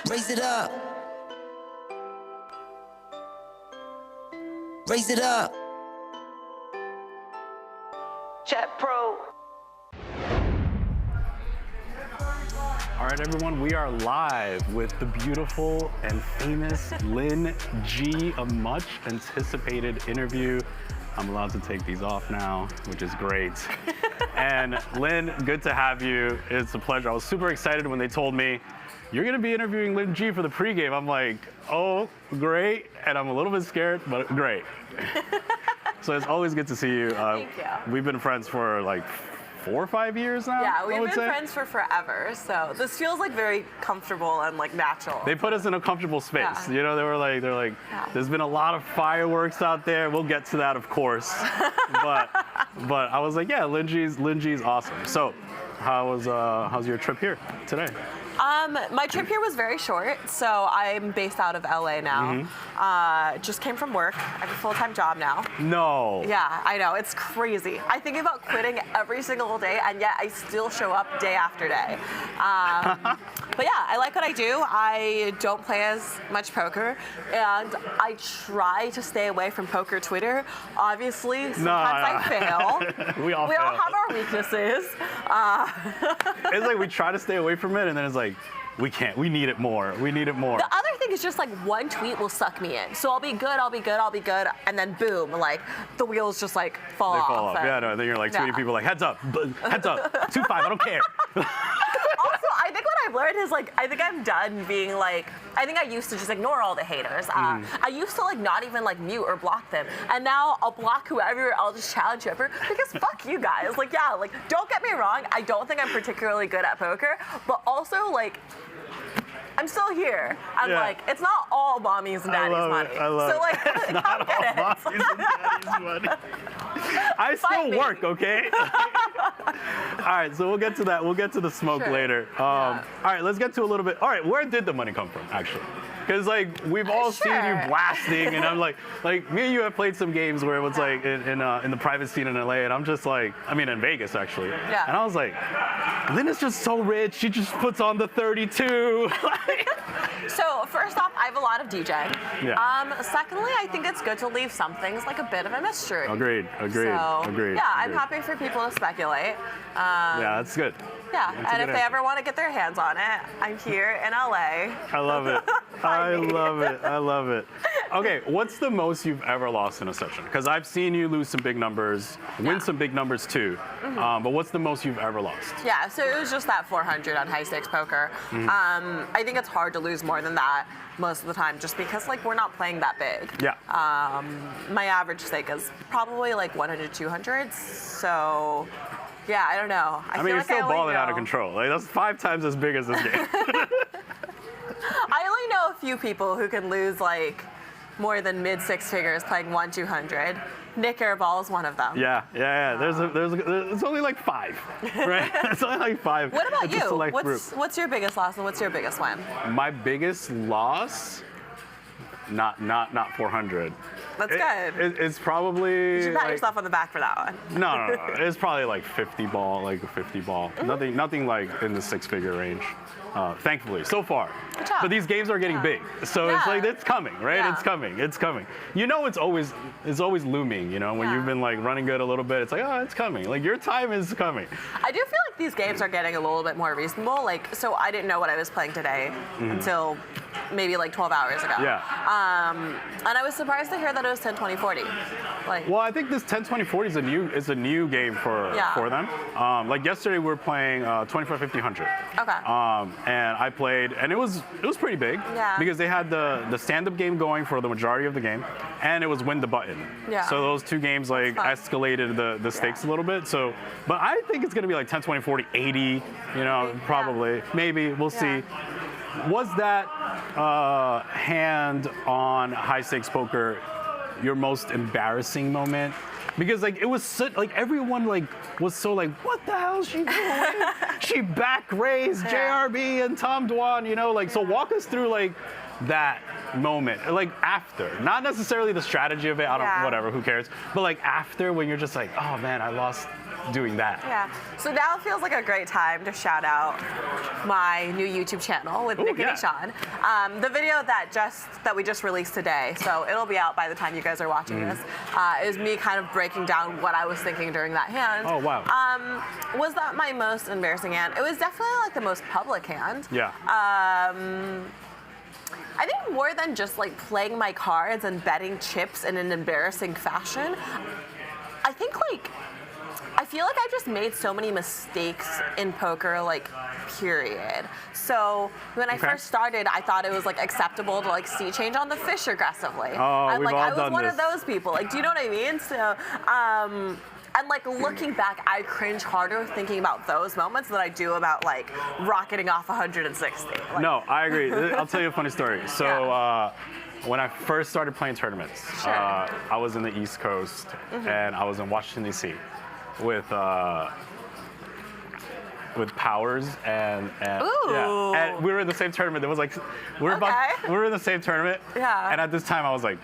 Raise it up. Raise it up. Chat Pro. All right, everyone, we are live with the beautiful and famous Lynne G, a much anticipated interview. I'm allowed to take these off now, which is great. And Lynne, good to have you. It's a pleasure. I was super excited when they told me, you're gonna be interviewing Lynne G for the pregame. I'm like, oh, great. And I'm a little bit scared, but great. So it's always good to see you. Thank you. We've been friends for like 4 or 5 years now. Yeah, we've been friends for forever. So this feels like very comfortable and like natural. They put us in a comfortable space. Yeah. You know, they're like, yeah. There's been a lot of fireworks out there. We'll get to that, of course. but I was like, yeah, Lynne G's awesome. So how's your trip here today? My trip here was very short, so I'm based out of LA now. Just came from work. I have a full-time job now. No. Yeah, I know, it's crazy. I think about quitting every single day, and yet I still show up day after day. But yeah, I like what I do. I don't play as much poker, and I try to stay away from poker Twitter. Obviously, sometimes I fail. We all have our weaknesses. It's like we try to stay away from it, and then it's like, we can't. We need it more. We need it more. The other thing is just like one tweet will suck me in. So I'll be good, and then boom, like the wheels just like fall off. They fall off. Yeah, no, and then you're like tweeting people like, heads up, 2-5, I don't care. Also, I think what I've learned is like, I think I'm done being like, I think I used to just ignore all the haters. I used to like not even like mute or block them. And now I'll block whoever, I'll just challenge whoever, because fuck you guys. Like, yeah, like don't get me wrong, I don't think I'm particularly good at poker, but also like, I'm still here. I'm like, it's not all mommies and daddy's money. I love so like, it's not all mommies and daddy's money. I still work, okay? All right, so we'll get to that. We'll get to the smoke later. All right, let's get to a little bit. All right, where did the money come from, actually? Because like we've all seen you blasting, and I'm like me and you have played some games where it was like in the private scene in LA, and I'm just like, I mean in Vegas actually, and I was like, Lynne is just so rich. She just puts on the 32. So first off, I have a lot of DJing. Yeah. Secondly, I think it's good to leave some things like a bit of a mystery. Agreed. Yeah, I'm happy for people to speculate. Yeah, that's good. Yeah, and if they ever want to get their hands on it, I'm here in LA. I love it. I love it. Okay, what's the most you've ever lost in a session? Because I've seen you lose some big numbers, win some big numbers too. But what's the most you've ever lost? Yeah, so it was just that 400 on high stakes poker. I think it's hard to lose more than that most of the time, just because like we're not playing that big. Yeah. My average stake is probably like 100, 200. So. Yeah, I don't know. I mean, you're still balling out of control. Like that's 5 times as big as this game. I only know a few people who can lose like more than mid 6 figures playing 1-200. Nick Airball is one of them. Yeah. It's only like 5, right? It's only like 5. What about you? What's your biggest loss and what's your biggest win? My biggest loss, not 400. That's good. It's probably. You should pat yourself on the back for that one. No. It's probably like 50 ball, like a 50 ball. Nothing like in the 6-figure range. Thankfully, so far. Good job. But these games are getting big, so it's like it's coming, right? Yeah. It's coming. You know, it's always looming. You know, when you've been like running good a little bit, it's like, oh, it's coming. Like your time is coming. I do feel like these games are getting a little bit more reasonable. Like, so I didn't know what I was playing today until maybe like 12 hours ago. Yeah. And I was surprised to hear that it was 10-20-40. Like. Well, I think this 10-20-40 is a new game for them. Like yesterday we were playing 24-50-100. Okay. And I played, and it was pretty big because they had the stand-up game going for the majority of the game, and it was win the button. Yeah. So those 2 games like escalated the stakes a little bit. So, but I think it's gonna be like 10-20-40-80. You know, probably, maybe we'll see. Was that hand on high stakes poker your most embarrassing moment? Because like it was so, like everyone like was so like, what the hell is she doing? She back raised JRB and Tom Dwan, you know, like so walk us through like that moment, like after, not necessarily the strategy of it, I don't whatever, who cares, but like after when you're just like, oh man, I lost doing that. Yeah. So now it feels like a great time to shout out my new YouTube channel with Nick and Shaun. The video that we just released today, so it'll be out by the time you guys are watching this, is me kind of breaking down what I was thinking during that hand. Oh, wow. Was that my most embarrassing hand? It was definitely like the most public hand. Yeah. I think more than just like playing my cards and betting chips in an embarrassing fashion, I think like, I feel like I just made so many mistakes in poker, like, period. So when I first started, I thought it was like acceptable to like sea change on the fish aggressively. Oh, and we've like all I was done one this. of those people. Like, do you know what I mean? So and like looking back, I cringe harder thinking about those moments than I do about like rocketing off 160. Like, No, I agree. I'll tell you a funny story. So when I first started playing tournaments, I was in the East Coast and I was in Washington D.C. with Powers and we were in the same tournament. It was like we were in the same tournament. Yeah. And at this time I was like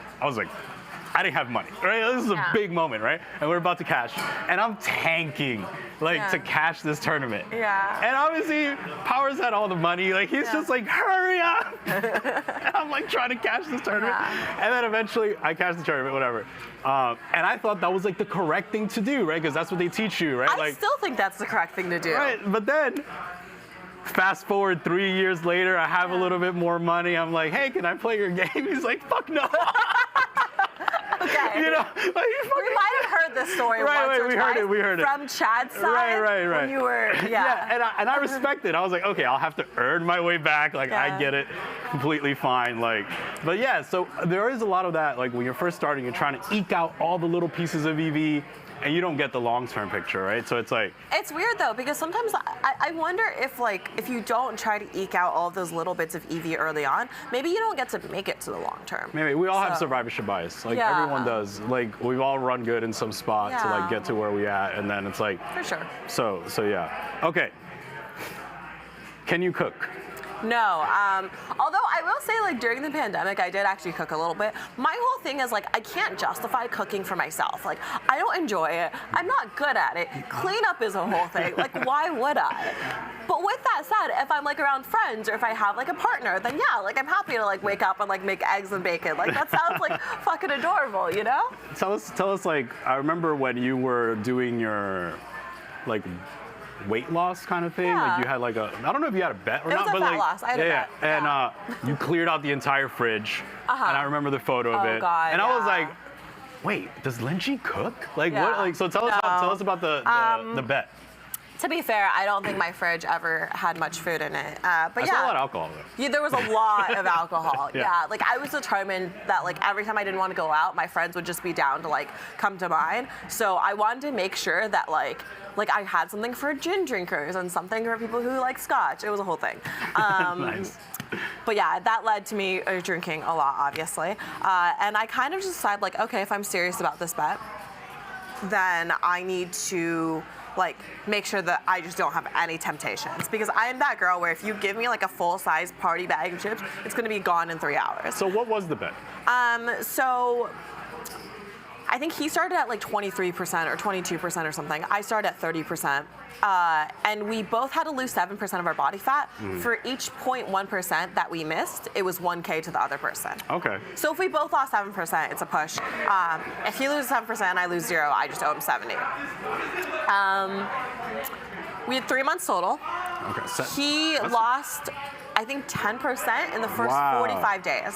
I didn't have money, right? This is a big moment, right? And we're about to cash, and I'm tanking, like, to cash this tournament. Yeah. And obviously, Powers had all the money. Like, he's just like, hurry up! And I'm like trying to cash this tournament. Yeah. And then eventually, I cashed the tournament, whatever. And I thought that was like the correct thing to do, right? Because that's what they teach you, right? I still think that's the correct thing to do. Right, but then, fast forward 3 years later, I have a little bit more money. I'm like, hey, can I play your game? He's like, fuck no. Okay. You know, like, We might have heard this story Right, once or we twice heard it. from Chad's side. Right. When you were, and I respect it. I was like, okay, I'll have to earn my way back. Like, I get it completely fine. Like, but yeah, so there is a lot of that. Like, when you're first starting, you're trying to eke out all the little pieces of EV, and you don't get the long-term picture, right? So it's like... It's weird, though, because sometimes I wonder if you don't try to eke out all of those little bits of EV early on, maybe you don't get to make it to the long term. Maybe. We all have survivorship bias. Like, everyone does. Like, we've all run good in some spot to, like, get to where we at, and then it's like... For sure. So yeah. Okay. Can you cook? No, although I will say, like, during the pandemic, I did actually cook a little bit. My whole thing is, like, I can't justify cooking for myself. Like, I don't enjoy it. I'm not good at it. Cleanup is a whole thing. Like, why would I? But with that said, if I'm, like, around friends or if I have, like, a partner, then yeah, like, I'm happy to, like, wake up and, like, make eggs and bacon. Like, that sounds, like, fucking adorable, you know? Tell us, like, I remember when you were doing your, like, weight loss kind of thing. Yeah. Like you had like I don't know if you had a bet or not, It was a but fat like loss. I had a bet. And you cleared out the entire fridge, and I remember the photo of it, God, and I was like, wait, does Lynne cook? Like what? Like so tell us about the bet. To be fair, I don't think my fridge ever had much food in it. But I saw a lot of alcohol though. Yeah, there was a lot of alcohol. Like I was determined that like every time I didn't want to go out, my friends would just be down to like come to mine. So I wanted to make sure that like I had something for gin drinkers and something for people who like scotch. It was a whole thing. Nice. But yeah, that led to me drinking a lot, obviously. And I kind of just decided like, okay, if I'm serious about this bet, then I need to like make sure that I just don't have any temptations, because I am that girl where if you give me like a full-size party bag of chips, it's gonna be gone in 3 hours. So what was the bet? So I think he started at like 23% or 22% or something. I started at 30%. And we both had to lose 7% of our body fat. For each 0.1% that we missed, it was 1K to the other person. Okay. So if we both lost 7%, it's a push. If he loses 7%, I lose 0, I just owe him 70. We had 3 months total. Okay. He lost, I think, 10% in the first 45 days.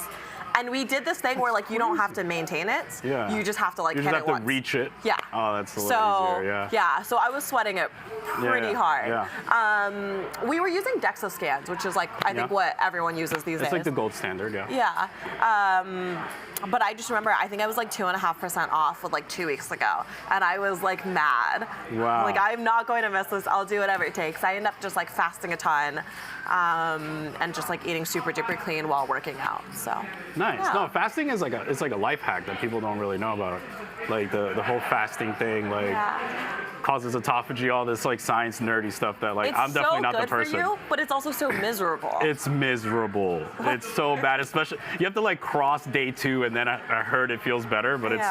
And we did this thing where like you don't have to maintain it. Yeah. You just have to like you hit just it have once. to reach it. Yeah. Oh, that's a little easier. Yeah. So I was sweating it pretty hard. Yeah. We were using DEXA scans, which is like I think what everyone uses these days. It's like the gold standard. Yeah. Yeah. But I just remember, I think I was like 2.5% off with like 2 weeks ago. And I was like mad. Wow. Like, I'm not going to miss this. I'll do whatever it takes. I end up just like fasting a ton and just like eating super duper clean while working out. So. Nice. Yeah. No, fasting is like a life hack that people don't really know about. Like the whole fasting thing, like causes autophagy, all this like science nerdy stuff that like I'm definitely not the person. It's so good for you, but it's also so miserable. It's miserable. It's so bad, especially you have to like cross day 2 and then I heard it feels better, but it's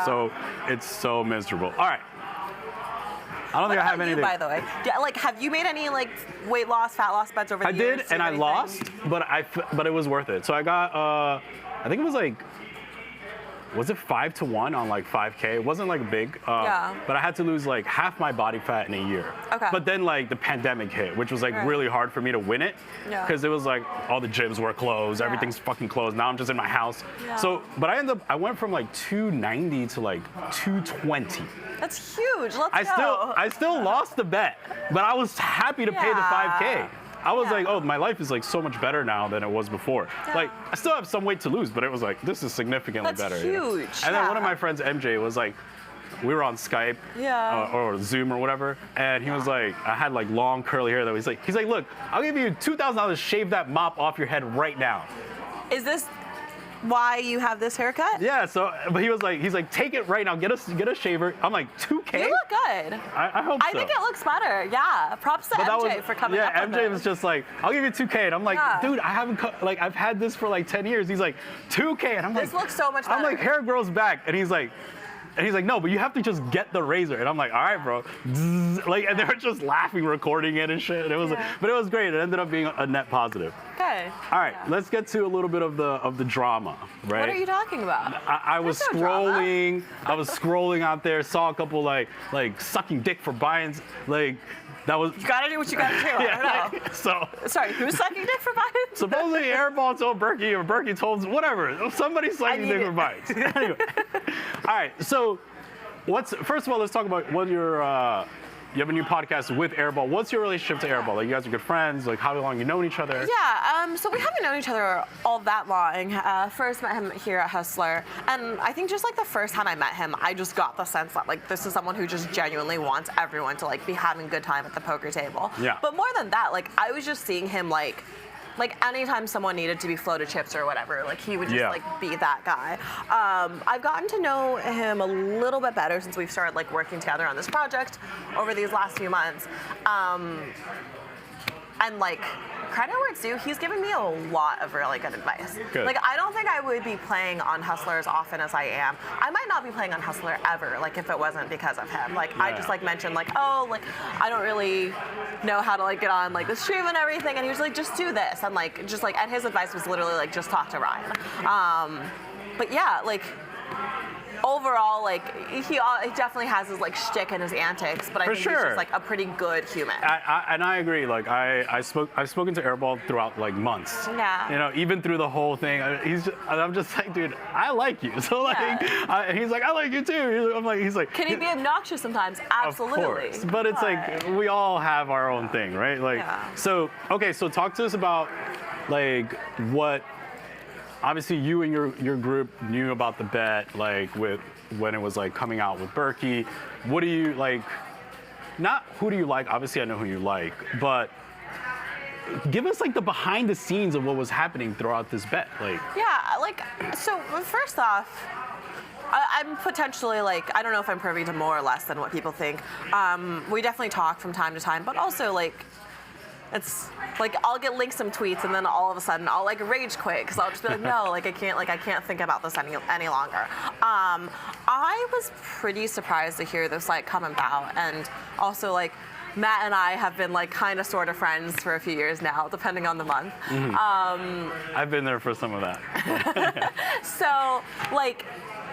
so miserable. All right. I don't think I have anything. By the way, like, have you made any like weight loss, fat loss bets over the years? I did, and I lost, but it was worth it. So I got, I think it was like, was it 5-1 on like 5K? It wasn't like big, but I had to lose like half my body fat in a year. Okay. But then like the pandemic hit, which was like really hard for me to win it, because it was like all the gyms were closed, everything's fucking closed. Now I'm just in my house. Yeah. So, but I went from like 290 to like 220. That's huge. I still lost the bet, but I was happy to pay the 5K. I was like, oh, my life is like so much better now than it was before. Yeah. Like, I still have some weight to lose, but it was like, this is significantly better. That's huge. You know? And then one of my friends, MJ, was like, we were on Skype or Zoom or whatever, and he was like, I had like long curly hair though. He's like, look, I'll give you $2,000, shave that mop off your head right now. Is this why you have this haircut? Yeah, so, but he's like, take it right now, get a shaver. I'm like, 2K? You look good. I hope so. I think it looks better, yeah. Props to MJ for coming up with MJ was just like, I'll give you 2K, and I'm like, dude, I haven't like, I've had this for like 10 years. He's like, 2K, and I'm like, this looks so much better. I'm like, hair grows back, and he's like, no, but you have to just get the razor. And I'm like, all right, bro. Like, and they were just laughing, recording it and shit. And it was, but it was great. It ended up being a net positive. Okay. All right, let's get to a little bit of the drama, right? What are you talking about? I was scrolling. I was scrolling out there, saw a couple like sucking dick for buy-ins, like. That was, you gotta do what you gotta do. I don't know. So sorry, who's sucking dick for Biden? Supposedly Airball told Berkey, or Berkey told whatever. Somebody's sucking dick for Biden. Anyway, all right. So, first of all, let's talk about what you have a new podcast with Airball. What's your relationship to Airball? Like, you guys are good friends. Like, how long you known each other? Yeah, so we haven't known each other all that long. First met him here at Hustler, and I think just like the first time I met him, I just got the sense that like this is someone who just genuinely wants everyone to like be having a good time at the poker table. Yeah. But more than that, like I was just seeing him like anytime someone needed to be floated chips or whatever, like he would just like be that guy. I've gotten to know him a little bit better since we've started like working together on this project over these last few months. And like credit where it's due, he's given me a lot of really good advice. Good. Like I don't think I would be playing on Hustler as often as I am. I might not be playing on Hustler ever, like if it wasn't because of him. Like I just like mentioned like, oh, like I don't really know how to like get on like the stream and everything, and he was like, just do this, and like just like, and his advice was literally like, just talk to Ryan. But yeah, like overall, like he definitely has his like shtick and his antics, but I think he's just like a pretty good human. And I agree. Like I've spoken to Airball throughout like months. Yeah. You know, even through the whole thing, I'm just like, dude, I like you. So like, he's like, I like you too. He's like, can he be obnoxious sometimes? Absolutely. Of course. But it's like we all have our own thing, right? Like, so okay, so talk to us about like what. Obviously, you and your group knew about the bet, like when it was like coming out with Berkey. What do you like? Not who do you like? Obviously, I know who you like, but give us like the behind the scenes of what was happening throughout this bet. Like, yeah, like so. First off, I'm potentially like, I don't know if I'm privy to more or less than what people think. We definitely talk from time to time, but also like. It's like I'll get linked some tweets and then all of a sudden I'll like rage quit because I'll just be like, no, like I can't think about this any longer. I was pretty surprised to hear this like come about, and also like Matt and I have been like kind of sort of friends for a few years now, depending on the month. Mm-hmm. I've been there for some of that. So like.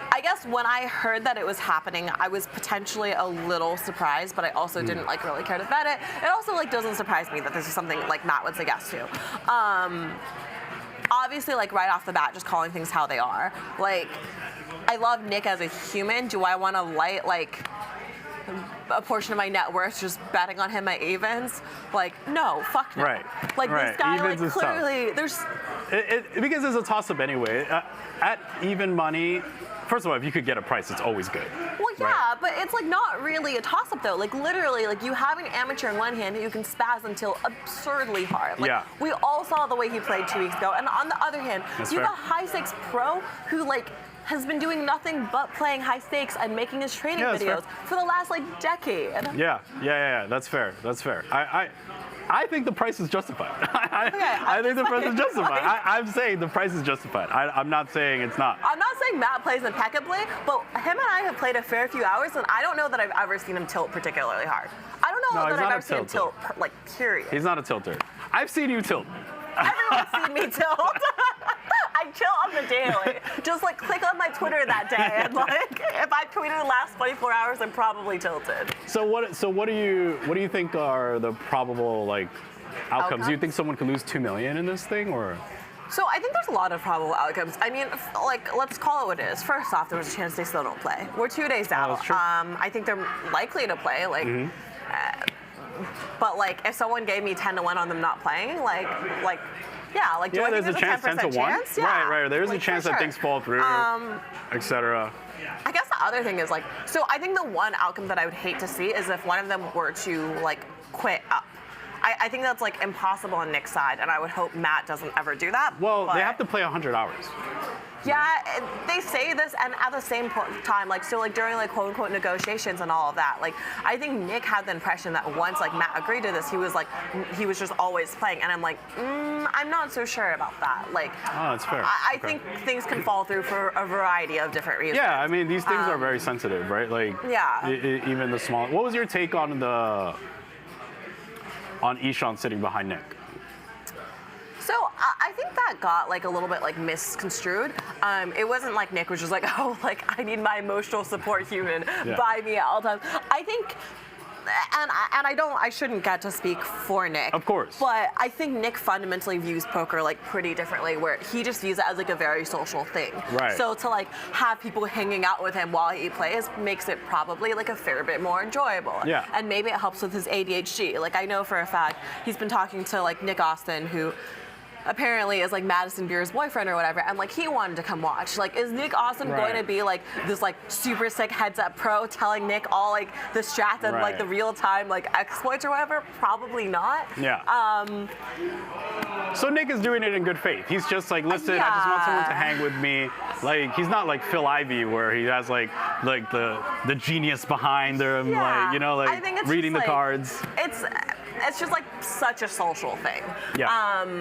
I guess when I heard that it was happening, I was potentially a little surprised, but I also didn't like really care to bet it. It also like doesn't surprise me that this is something like Matt would say yes to. Obviously, like right off the bat, just calling things how they are. Like, I love Nick as a human. Do I want to light like a portion of my net worth just betting on him at evens? Like, no, fuck no. Right. Like this guy, evens like clearly, there's. Because it's a toss-up anyway. At even money. First of all, if you could get a price, it's always good. Well, yeah, but it's like not really a toss-up though. Like literally, like you have an amateur in one hand that you can spaz until absurdly hard. Like we all saw the way he played 2 weeks ago, and on the other hand, you have a high-stakes pro who like has been doing nothing but playing high stakes and making his training videos for the last like decade. Yeah, that's fair. I think the price is justified. I think the price is justified. I'm saying the price is justified. I'm not saying it's not. I'm not saying Matt plays impeccably, but him and I have played a fair few hours, and I don't know that I've ever seen him tilt particularly hard. I don't know that I've ever seen him tilt, like, period. He's not a tilter. I've seen you tilt. Everyone's seen me tilt. I chill on the daily. Just like click on my Twitter that day, and like if I tweeted the last 24 hours, I'm probably tilted. So what do you think are the probable like outcomes? Do you think someone could lose $2 million in this thing, or? So I think there's a lot of probable outcomes. I mean, like, let's call it what it is. First off, there was a chance they still don't play. We're 2 days out. That's true. I think they're likely to play. Like, but like, if someone gave me 10-1 on them not playing, like, yeah, like, do I think there's a chance, 10 to 1. Chance? Yeah. Right. There's like, a chance that things fall through, etc. I guess the other thing is like, so I think the one outcome that I would hate to see is if one of them were to like quit up. I think that's like impossible on Nick's side, and I would hope Matt doesn't ever do that. Well, they have to play 100 hours. Yeah, they say this, and at the same time, like, so like during like quote unquote negotiations and all of that, like I think Nick had the impression that once like Matt agreed to this, he was just always playing, and I'm like, I'm not so sure about that. Like, oh, that's fair. I think things can fall through for a variety of different reasons. Yeah, I mean these things are very sensitive, right? Like, yeah, even the small. What was your take on Ishan sitting behind Nick? So I think that got like a little bit like misconstrued. It wasn't like Nick was just like, oh, like I need my emotional support human by me at all times. I think, and I shouldn't get to speak for Nick. Of course. But I think Nick fundamentally views poker like pretty differently, where he just views it as like a very social thing. Right. So to like have people hanging out with him while he plays makes it probably like a fair bit more enjoyable. Yeah. And maybe it helps with his ADHD. Like I know for a fact he's been talking to like Nick Austin, who apparently is like Madison Beer's boyfriend or whatever, and like he wanted to come watch. Like, is Nick Austin going to be like this like super sick heads up pro telling Nick all like the strats and like the real time like exploits or whatever? Probably not. Yeah. So Nick is doing it in good faith. He's just like, listen, I just want someone to hang with me. Like, he's not like Phil Ivey where he has like the genius behind him, like, you know, like I think it's reading the like, cards. It's just like such a social thing. Yeah.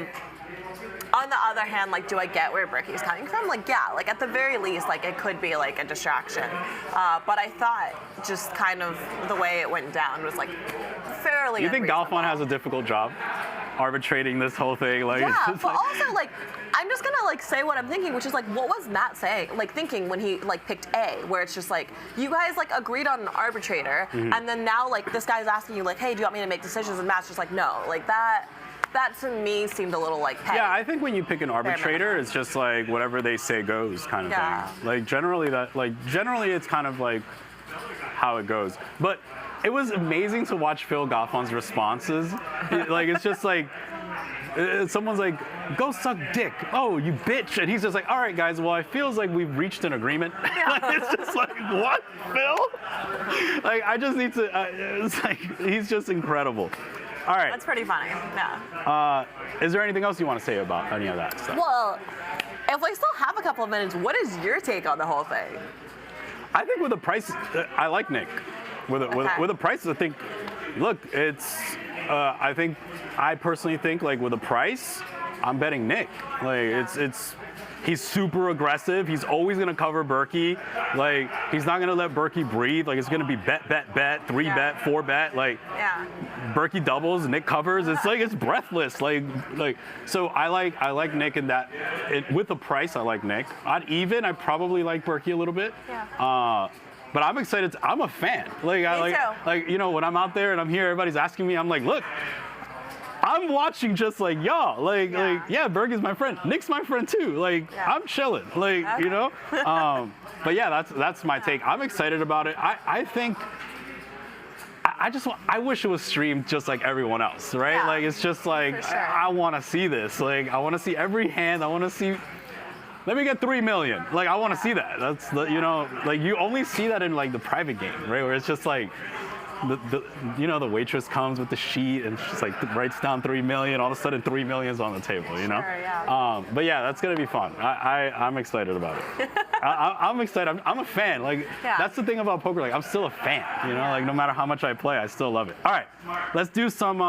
On the other hand, like, do I get where Berkey's coming from? Like, yeah, like at the very least, like it could be like a distraction. But I thought just kind of the way it went down was like fairly. You think Galfon has a difficult job arbitrating this whole thing? Like, yeah, but also like I'm just gonna like say what I'm thinking, which is like, what was Matt saying, like thinking when he like picked A, where it's just like you guys like agreed on an arbitrator, and then now like this guy's asking you like, hey, do you want me to make decisions? And Matt's just like, no, like that to me seemed a little like petty. Yeah, I think when you pick an arbitrator, it's just like whatever they say goes kind of thing. Like generally it's kind of like how it goes. But it was amazing to watch Phil Galfon's responses. Like it's just like someone's like, go suck dick. Oh, you bitch. And he's just like, all right, guys, well, it feels like we've reached an agreement. Like, it's just like, what, Phil? Like, I just need to, it's like, he's just incredible. All right. That's pretty funny, yeah. Is there anything else you want to say about any of that stuff? Well, if we still have a couple of minutes, what is your take on the whole thing? I think with the price, I like Nick. With the prices, I think, look, it's, I personally think, like, with the price, I'm betting Nick. Like, he's super aggressive. He's always going to cover Berkey. Like, he's not going to let Berkey breathe. Like, it's going to be bet, 3-bet, 4-bet. Like, Berkey doubles, Nick covers. It's like, it's breathless. Like, so I like Nick in that. With the price, I like Nick. I'd probably like Berkey a little bit. Yeah. But I'm excited. I'm a fan. Like, like, you know, when I'm out there and I'm here, everybody's asking me, I'm like, look, I'm watching just like y'all. Like, Berkey's my friend. Nick's my friend too. Like, I'm chilling. Like, you know. But yeah, that's my take. I'm excited about it. I think. I wish it was streamed just like everyone else, right? Yeah, like, it's just like, sure. I want to see this. Like, I want to see every hand. I want to see. Let me get 3 million. Like, I want to see that. That's the, you know, like you only see that in like the private game, right? Where it's just like, the waitress comes with the sheet and she's like writes down 3 million. All of a sudden, 3 million is on the table. You know. Sure, yeah. But yeah, that's gonna be fun. I'm excited about it. I'm excited. I'm a fan. Like, Yeah. that's the thing about poker. Like, I'm still a fan. You know, like no matter how much I play, I still love it. All right, let's do some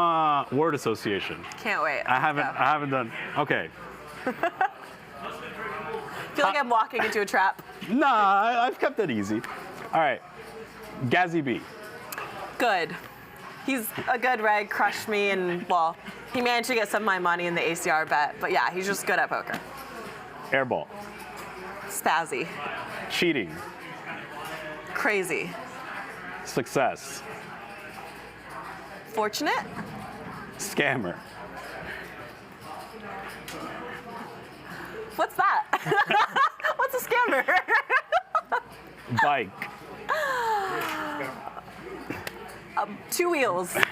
word association. Can't wait. I haven't done. Okay. I feel like I'm walking into a trap. Nah, I've kept it easy. All right, Gazzy B. Good. He's a good reg, crushed me, and well, he managed to get some of my money in the ACR bet. But yeah, he's just good at poker. Airball. Spazzy. Cheating. Crazy. Success. Fortunate. Scammer. What's that? What's a scammer? Bike. 2 wheels. Sorry,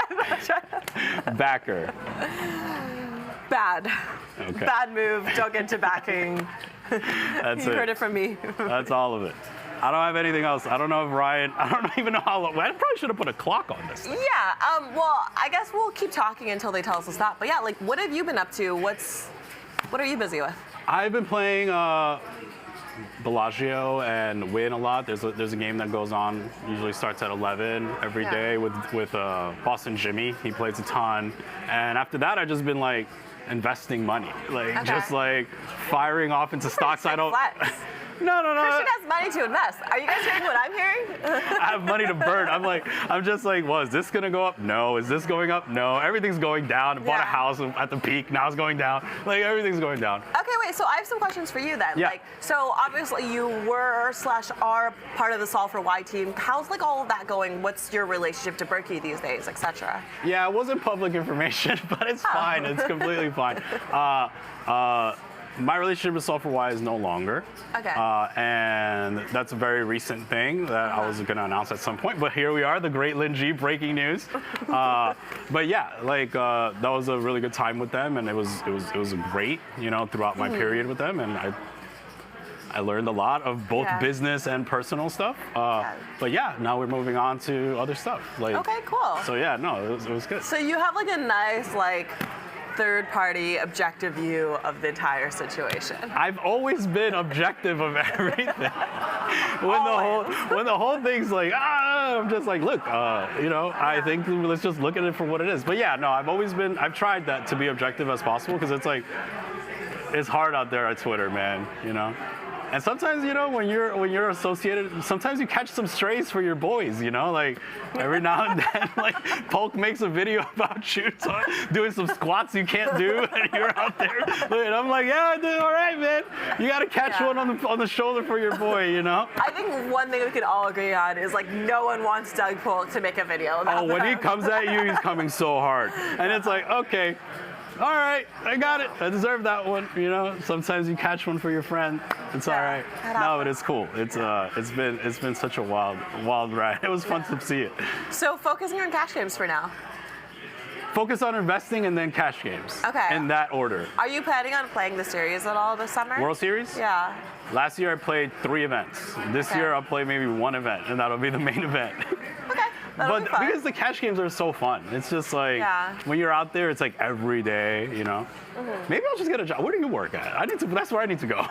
I'm not trying. Backer. Bad. Okay. Bad move. Don't get into backing. That's You it. heard it from me. That's all of it. I don't have anything else. I don't know if Ryan. I don't even know how long. I probably should have put a clock on this. Yeah. Well, I guess we'll keep talking until they tell us to stop. But yeah, like, what have you been up to? What are you busy with? I've been playing Bellagio and Win a lot. There's a game that goes on. Usually starts at 11 every Yeah. day with Boston Jimmy. He plays a ton. And after that, I've just been like investing money, like Okay. just like firing off into stocks. I don't. Flex. No. Christian has money to invest. Are you guys hearing what I'm hearing? I have money to burn. I'm just like, well, is this gonna go up? No. Is this going up? No. Everything's going down. I bought a Yeah. house at the peak. Now it's going down. Like everything's going down. Okay, wait. So I have some questions for you then. Yeah. Like, so obviously you were/are part of the Solve for Why team. How's like all of that going? What's your relationship to Berkey these days, etc.? Yeah, it wasn't public information, but it's fine. It's completely fine. My relationship with Solve for Why is no longer. Okay. And that's a very recent thing that I was going to announce at some point. But here we are, the great Lynne G, breaking news. But yeah, like that was a really good time with them, and it was great, you know, throughout my period with them, and I learned a lot of both Yeah. business and personal stuff. But yeah, now we're moving on to other stuff. Like, Okay, cool. So yeah, no, it was good. So you have like a nice like third-party objective view of the entire situation. I've always been objective of everything. when the whole thing's like, I'm just like, look, you know, I think let's just look at it for what it is. But yeah, no, I've tried that to be objective as possible, because it's like, it's hard out there at Twitter, man, you know? And sometimes, you know, when you're associated, sometimes you catch some strays for your boys, you know, like every now and then, like Polk makes a video about you doing some squats you can't do, and you're out there, and I'm like, yeah, I did all right, man. You got to catch one on the shoulder for your boy, you know. I think one thing we could all agree on is like no one wants Doug Polk to make a video about Oh, when he them. comes at you, he's coming so hard, and it's like, okay. All right, I got it. I deserve that one. You know, sometimes you catch one for your friend. It's all right. No, but it's cool. It's been such a wild ride. It was fun to see it. So focusing on cash games for now. Focus on investing and then cash games. Okay. In that order. Are you planning on playing the series at all this summer? World Series? Yeah. Last year I played 3 events. This Okay. year I'll play maybe 1 event, and that'll be the main event. Okay. That'll be But fun. because the cash games are so fun, it's just like when you're out there, it's like every day, you know. Maybe I'll just get a job. Where do you work at? That's where I need to go.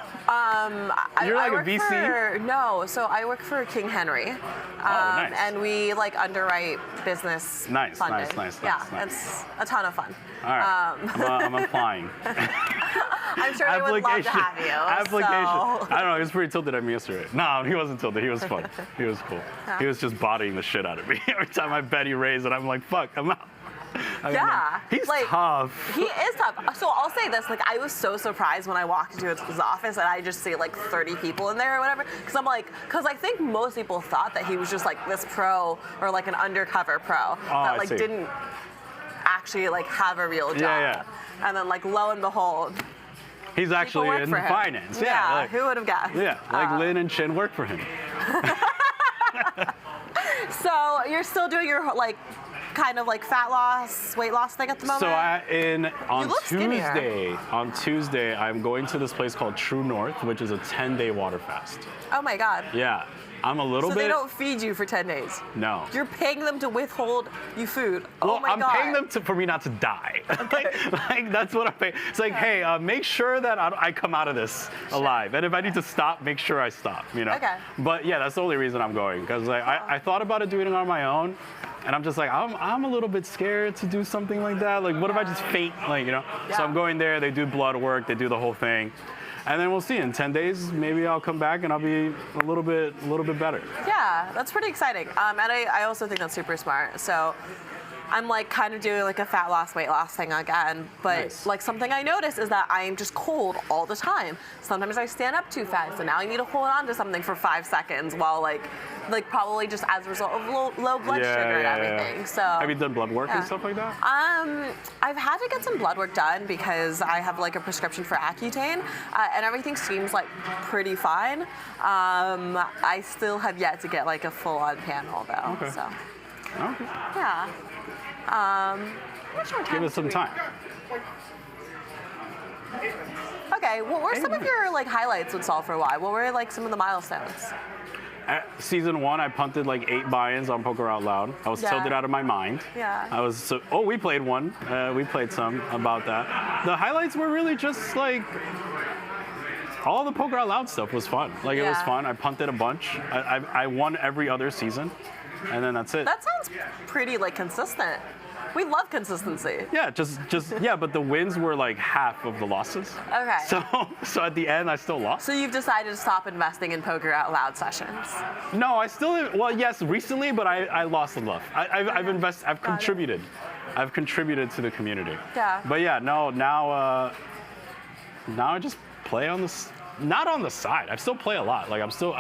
You're like I a work VC? No, so I work for King Henry. Nice. And we like underwrite business Nice, funding. nice. Yeah, Nice. it's a ton of fun. All right, I'm applying. I'm sure they would love to have you. Application. So. I don't know. He was pretty tilted at me yesterday. No, he wasn't tilted. He was fun. He was cool. Yeah. He was just bodying the shit out of me every time I bet he raised, and I'm like, fuck, I'm out. Yeah. He's like, tough. He is tough. So I'll say this, like I was so surprised when I walked into his office and I just see like 30 people in there or whatever. Because I think most people thought that he was just like this pro or like an undercover pro that like didn't actually like have a real job. Yeah. And then like lo and behold, He's actually work in for him. finance. Yeah, like, who would have guessed? Yeah, like Lynne and Chin work for him. So you're still doing your like kind of like fat loss, weight loss thing at the moment? So on look skinnier. Tuesday, I'm going to this place called True North, which is a 10-day water fast. Oh my God. Yeah, I'm a little bit. So they don't feed you for 10 days? No. You're paying them to withhold you food. Well, Oh my God. I'm paying them for me not to die. Okay. like that's what I'm paying. It's like, hey, make sure that I come out of this alive, and if I need to stop, make sure I stop. Okay. But yeah, that's the only reason I'm going, because like I thought about it doing it on my own. And I'm just like, I'm a little bit scared to do something like that. Like, what if I just faint? Yeah. So I'm going there, they do blood work, they do the whole thing. And then we'll see, in 10 days, maybe I'll come back and I'll be a little bit better. Yeah, that's pretty exciting. And I also think that's super smart. So I'm like kind of doing like a fat loss, weight loss thing again. But Nice. like something I noticed is that I am just cold all the time. Sometimes I stand up too fast, and now I need to hold on to something for 5 seconds while like probably just as a result of low blood sugar and everything. So have you done blood work yeah. and stuff like that? I've had to get some blood work done because I have like a prescription for Accutane, and everything seems like pretty fine. I still have yet to get like a full-on panel though. Okay. So Okay. yeah. How much more time Give us do some we- time. Okay, what were some of your like highlights with Sol for a while? What were like some of the milestones? At season 1, I punted like 8 buy-ins on Poker Out Loud. I was Yeah. tilted out of my mind. Yeah. We played one. We played some about that. The highlights were really just like, all the Poker Out Loud stuff was fun. Like, it was Yeah. fun. I punted a bunch. I won every other season, and then that's it. That sounds pretty like consistent. We love consistency. Yeah, yeah, but the wins were like half of the losses. Okay. So at the end, I still lost. So you've decided to stop investing in Poker Out Loud sessions. No, well, yes, recently, but I lost in love. I've contributed. I've contributed to the community. Yeah. But yeah, no, now I just play on not on the side. I still play a lot. Like I'm still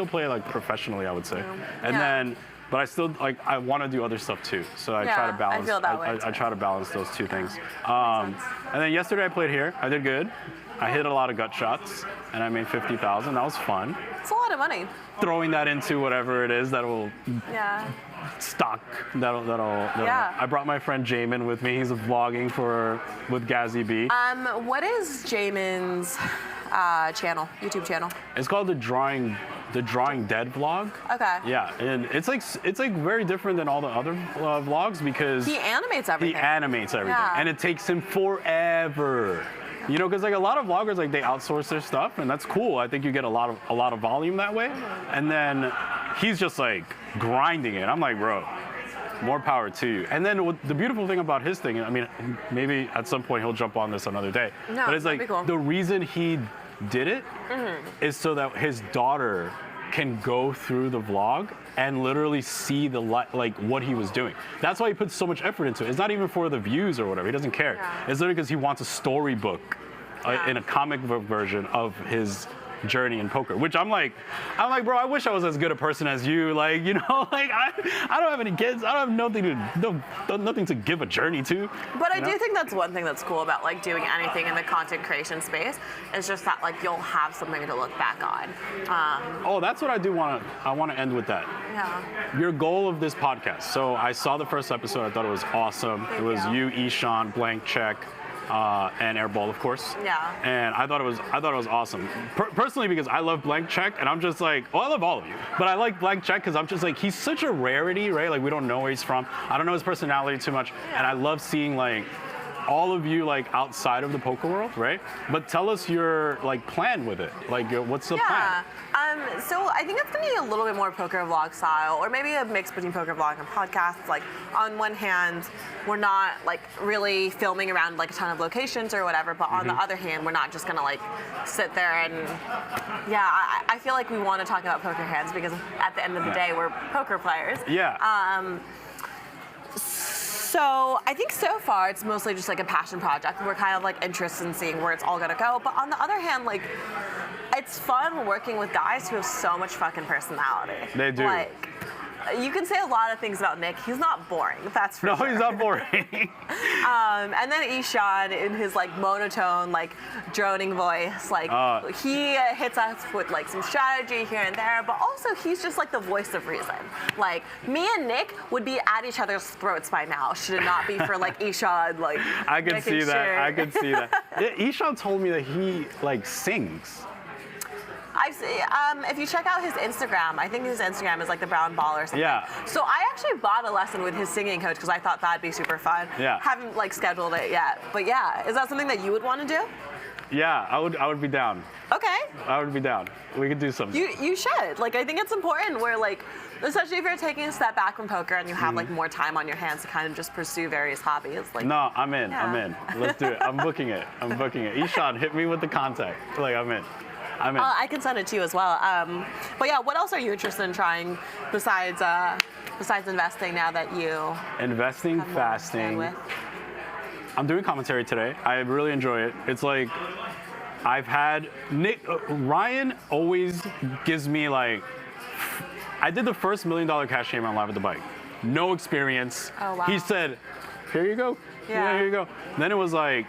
playing like professionally, I would say. And Yeah. then, but I still like, I want to do other stuff too. So I try Yeah, to I balance. feel that way I too. try to balance those two things. And then yesterday I played here. I did good. I hit a lot of gut shots, and I made 50,000. That was fun. It's a lot of money. Throwing that into whatever it is that will Yeah. stock. Yeah. I brought my friend Jamin with me. He's vlogging with Gazzy B. What is Jamin's YouTube channel? It's called the Drawing Dead vlog. Okay. Yeah, and it's like very different than all the other vlogs because He animates everything. Yeah. and it takes him forever. Because like a lot of vloggers, like they outsource their stuff, and that's cool. I think you get a lot of volume that way. And then he's just like grinding it. I'm like, bro, more power to you. And then the beautiful thing about his thing, I mean, maybe at some point he'll jump on this another day. No, but it's that'd like be cool. the reason he did it is so that his daughter can go through the vlog and literally see like what he was doing. That's why he puts so much effort into it. It's not even for the views or whatever. He doesn't care. Yeah. It's literally because he wants a storybook in a comic book version of his journey in poker, which I'm like, bro, I wish I was as good a person as you. Like, like I don't have any kids. I don't have nothing to give a journey to. But I do think that's one thing that's cool about like doing anything in the content creation space. It's just that like you'll have something to look back on. Oh, that's what I do want to. I want to end with that. Yeah. Your goal of this podcast. So I saw the first episode. I thought it was awesome. Thank it was you. you, Ishan, Blank Check. And Airball, of course. Yeah. And I thought it was awesome. Personally, because I love Blank Check, and I'm just like, I love all of you, but I like Blank Check because I'm just like, he's such a rarity, right? Like we don't know where he's from. I don't know his personality too much, and I love seeing like all of you like outside of the poker world, right? But tell us your like plan with it. Like, what's the plan? So I think it's gonna be a little bit more poker vlog style, or maybe a mix between poker vlog and podcasts. Like on one hand, we're not like really filming around like a ton of locations or whatever, but on the other hand, we're not just gonna like sit there and I feel like we want to talk about poker hands because at the end of the day, we're poker players. Yeah. So I think so far it's mostly just like a passion project. We're kind of like interested in seeing where it's all gonna go. But on the other hand, like it's fun working with guys who have so much fucking personality. They do. Like you can say a lot of things about Nick. He's not boring, that's for sure. No, he's not boring. And then Shaun, in his like monotone, like droning voice, like he hits us with like some strategy here and there, but also he's just like the voice of reason. Like me and Nick would be at each other's throats by now, should it not be for like Shaun, like I could see that. sure. I could see that. Shaun told me that he like sings. I've seen, if you check out his Instagram, I think his Instagram is like the Brown Ball or something. Yeah. So I actually bought a lesson with his singing coach because I thought that'd be super fun. Yeah. Haven't like scheduled it yet, but yeah, is that something that you would want to do? Yeah, I would be down. Okay. I would be down. We could do something. You should. Like I think it's important where like, especially if you're taking a step back from poker and you have like more time on your hands to kind of just pursue various hobbies. Like no, I'm in. Yeah. I'm in. Let's do it. I'm booking it. Shaun, hit me with the contact. Like I'm in. I can send it to you as well. But yeah, what else are you interested in trying besides investing now that you investing, have more to stand fasting. with? I'm doing commentary today. I really enjoy it. It's like I've had Ryan always gives me like. I did the first $1 million cash game on Live at the Bike. No experience. Oh, wow. He said, "Here you go. Yeah. Here you go." And then it was like.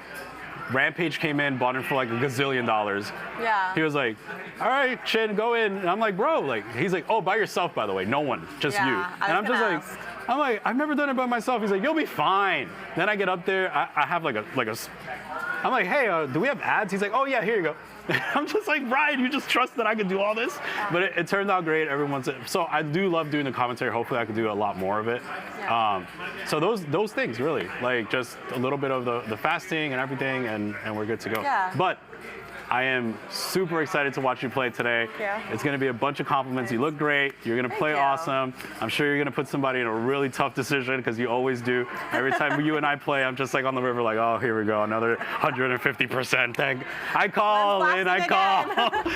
Rampage came in, bought it for like $1 gazillion. Yeah. He was like, "All right, Chin, go in." And I'm like, "Bro, like," he's like, "Oh, by yourself, by the way, no one, just you." And I'm just like, I'm like, "I've never done it by myself." He's like, "You'll be fine." Then I get up there, I have like a. I'm like, "Hey, do we have ads?" He's like, "Oh yeah, here you go." I'm just like, "Brian, you just trust that I can do all this?" But it turned out great. So I do love doing the commentary. Hopefully I can do a lot more of it. Yeah. So those things really, like just a little bit of the fasting and everything, and we're good to go. Yeah. But I am super excited to watch you play today. Yeah. It's going to be a bunch of compliments. You look great. You're going to play you. awesome. I'm sure you're going to put somebody in a really tough decision because you always do. Every time you and I play, I'm just like on the river like, "Oh, here we go, another 150%. I call, Lynne, I call.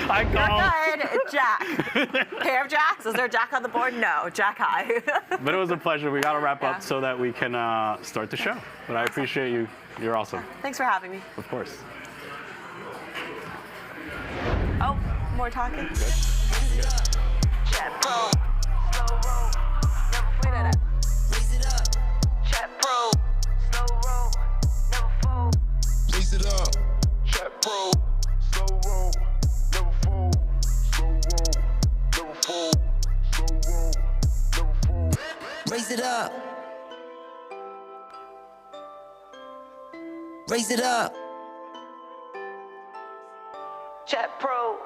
I call." You're good. Jack. Pair of jacks? Is there a jack on the board? No, jack high. But it was a pleasure. We got to wrap Yeah. up so that we can start the show. But I appreciate you. You're awesome. Thanks for having me. Of course. Oh, more talking? Chat Pro. Slow roll. We did it. Raise it up. Chat Pro. Slow roll. Never fold. Raise it up. Chat Pro. Slow roll. Never fold. Slow roll. Never fold. Slow roll. Never fold. Raise it up. Raise it up. Chat Pro.